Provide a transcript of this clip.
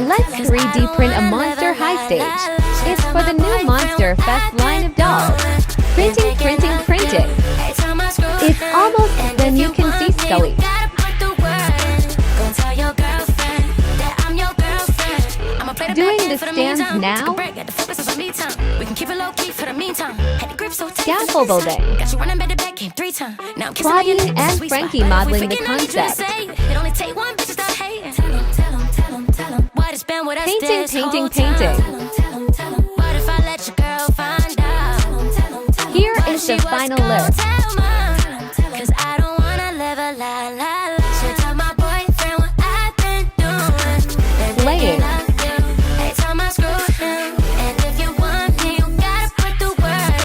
Let's 3D print a Monster High stage. It's for the new Monster Fest line of dolls. Printing, printing, printing. It's almost then you can see Scully. Doing the stands now. Scaffolding. Claudine and Frankie modeling the concept. Painting, painting, painting. Here is the final look.